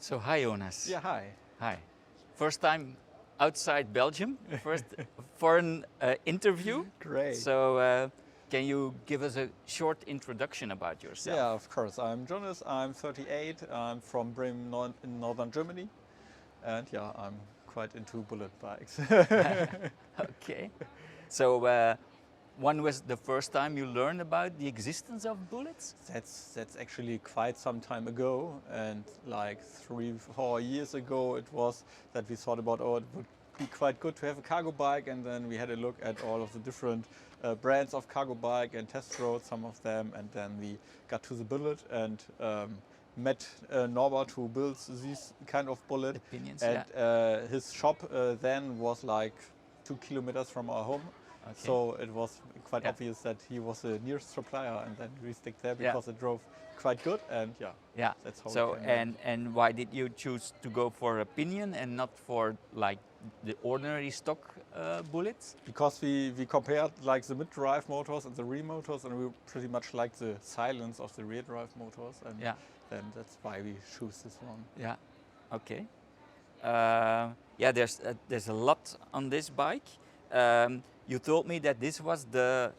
So hi Jonas. Yeah, hi. Hi. First time outside Belgium, first foreign interview. Great. So can you give us a short introduction about yourself? Yeah, of course. I'm Jonas. I'm 38. I'm from Bremen in northern Germany. And yeah, I'm quite into bullet bikes. Okay. So when was the first time you learned about the existence of bullets? That's actually quite some time ago. And like 3-4 years ago, it was that we thought about, oh, it would be quite good to have a cargo bike. And then we had a look at all of the different brands of cargo bike and test rode some of them. And then we got to the Bullitt and met Norbert, who builds these kind of bullet. The Pinions, and yeah. His shop then was like 2 kilometers from our home. Okay. So it was quite Yeah. obvious that he was the nearest supplier, and then we stick there because it drove quite good, and Yeah. that's how. So we came and why did you choose to go for a Pinion and not for like the ordinary stock bullets? Because we compared like the mid-drive motors and the rear motors, and we pretty much like the silence of the rear drive motors, and then that's why we choose this one. Yeah. Okay. Yeah, there's a lot on this bike. You told me that this was the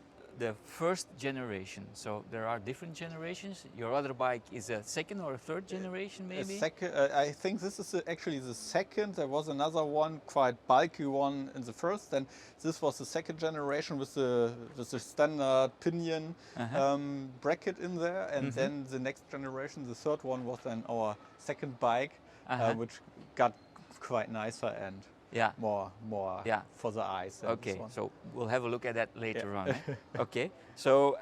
first generation. So there are different generations. Your other bike is a second or a third generation, maybe? I think this is actually the second. There was another one, quite bulky one in the first. Then this was the second generation with the standard Pinion bracket in there. And then the next generation, the third one, was then our second bike, which got quite nicer and more for the eyes. Okay, so we'll have a look at that later on. Okay, so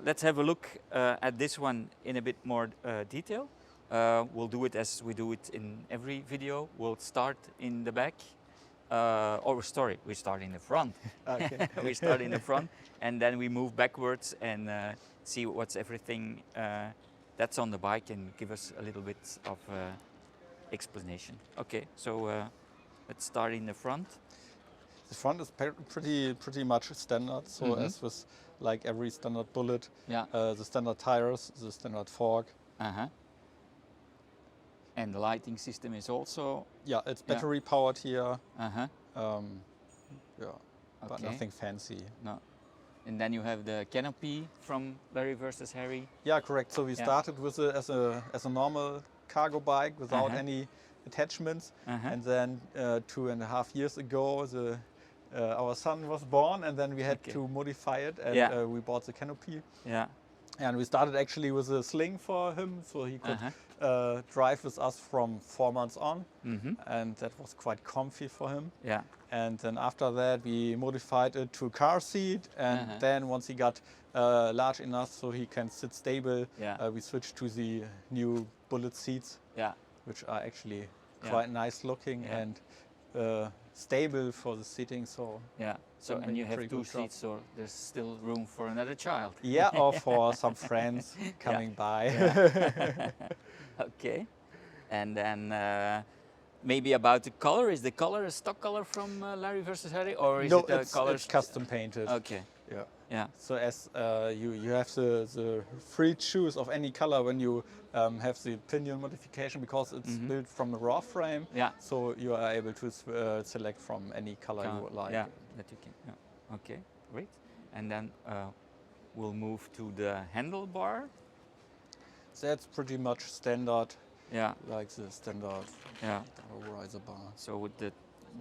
let's have a look at this one in a bit more detail. We'll do it as we do it in every video. We'll start in the back, we start in the front. Okay. We start in the front and then we move backwards and see what's everything that's on the bike and give us a little bit of explanation. Okay, so let's start in the front. The front is pretty much standard. So as with like every standard Bullitt, the standard tires, the standard fork. And the lighting system is also. Yeah, it's battery powered here. But Okay. nothing fancy. No. And then you have the canopy from LarryvsHarry. Yeah, correct. So we started with it as a normal cargo bike without any attachments, and then 2.5 years ago, our son was born, and then we had to modify it, and we bought the canopy. Yeah. And we started actually with a sling for him, so he could drive with us from 4 months on, and that was quite comfy for him. Yeah. And then after that, we modified it to a car seat, and then once he got large enough so he can sit stable, we switched to the new Bullitt seats, which are actually quite nice looking and stable for the seating. So So and you have 2 seats, so there's still room for another child. Yeah, or for some friends coming by. Okay, and then maybe about the color. Is the color a stock color from LarryvsHarry, or is it a color? It's custom painted. Okay. Yeah. So as you have the free choose of any color when you have the Pinion modification, because it's built from a raw frame. Yeah. So you are able to select from any color you would like. Yeah, that you can. Yeah. Okay, great. And then we'll move to the handlebar. That's pretty much standard. Yeah. Like the standard riser bar. So with the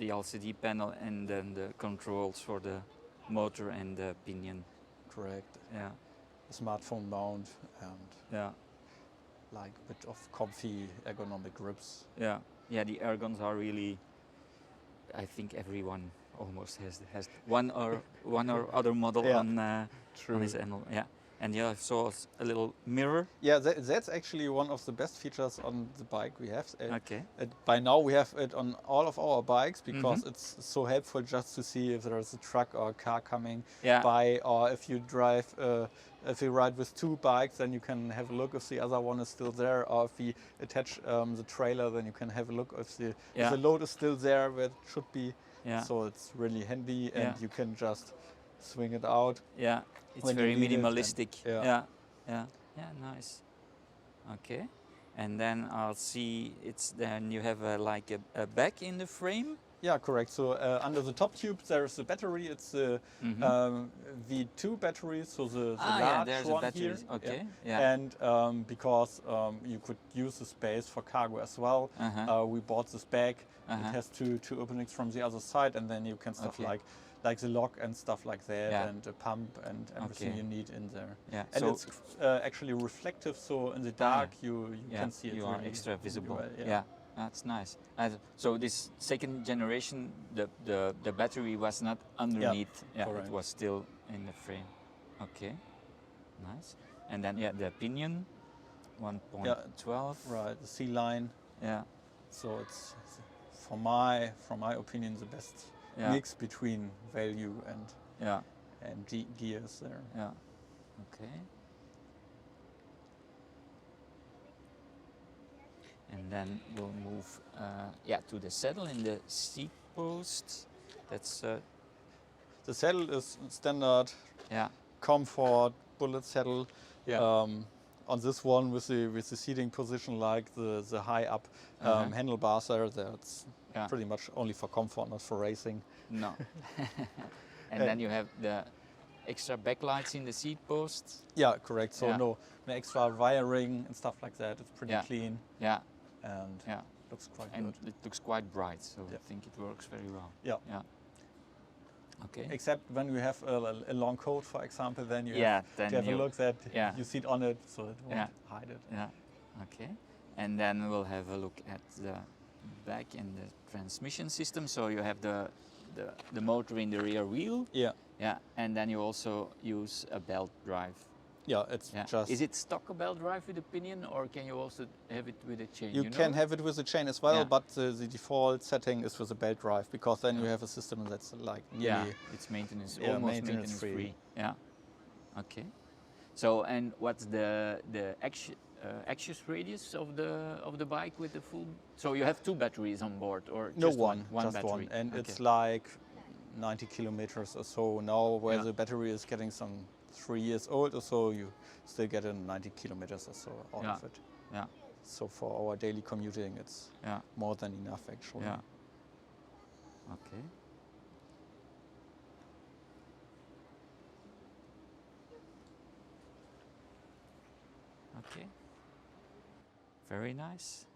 LCD panel and then the controls for the motor and the pinion. Correct. Yeah. Smartphone mount and like a bit of comfy ergonomic grips. Yeah. Yeah, the ergons are really, I think everyone almost has one or other model on his handle. Yeah. And I saw a little mirror. Yeah, that's actually one of the best features on the bike we have. Okay. By now we have it on all of our bikes because it's so helpful just to see if there is a truck or a car coming by, or if you drive, if you ride with 2 bikes, then you can have a look if the other one is still there, or if we attach the trailer, then you can have a look if the load is still there where it should be. Yeah. So it's really handy, and you can just swing it out. Yeah. It's very minimalistic. Yeah, nice. Okay. And then I'll see it's then you have like a back in the frame. Yeah, correct. So under the top tube there's the battery. It's the V2 battery, so the large there's one a battery. here. Okay. Yeah. And because you could use the space for cargo as well, we bought this bag. It has two openings from the other side, and then you can stuff like the lock and stuff like that, and a pump and everything you need in there. Yeah. And so it's actually reflective, so in the dark you can see it. You really are extra visible. well, Yeah. That's nice. So this second generation, the battery was not underneath. Yeah, it was still in the frame. Okay, nice. And then the Pinion, 1.12. Right, the C-line. Yeah. So it's from my opinion the best mix between value and gears there. Yeah. Okay. And then we'll move to the saddle in the seat post. That's the saddle is standard comfort Bullitt saddle. On this one with the seating position like the high up handlebars there, that's pretty much only for comfort, not for racing. No. And then you have the extra backlights in the seat posts. Yeah, correct. So no extra wiring and stuff like that. It's pretty clean. Yeah. And looks quite good. And it looks quite bright, so I think it works very well. Yeah. Yeah. Okay. Except when you have a long coat, for example, then you have to have a look that you sit on it, so it won't hide it. Yeah. Okay. And then we'll have a look at the back and the transmission system. So you have the motor in the rear wheel. Yeah. Yeah. And then you also use a belt drive. Yeah, it's just... Is it stock a belt drive with a Pinion, or can you also have it with a chain? You can have it with a chain as well, but the default setting is with a belt drive, because then you have a system that's like nearly... it's almost maintenance free. Yeah. Okay. So, and what's the axis radius of the bike with the full? So you have two batteries on board, or just one battery? One, and it's like 90 kilometers or so now, where the battery is getting some 3 years old or so, you still get 90 kilometers or so out of it. Yeah. So for our daily commuting, it's more than enough actually. Yeah. Okay. Okay. Very nice.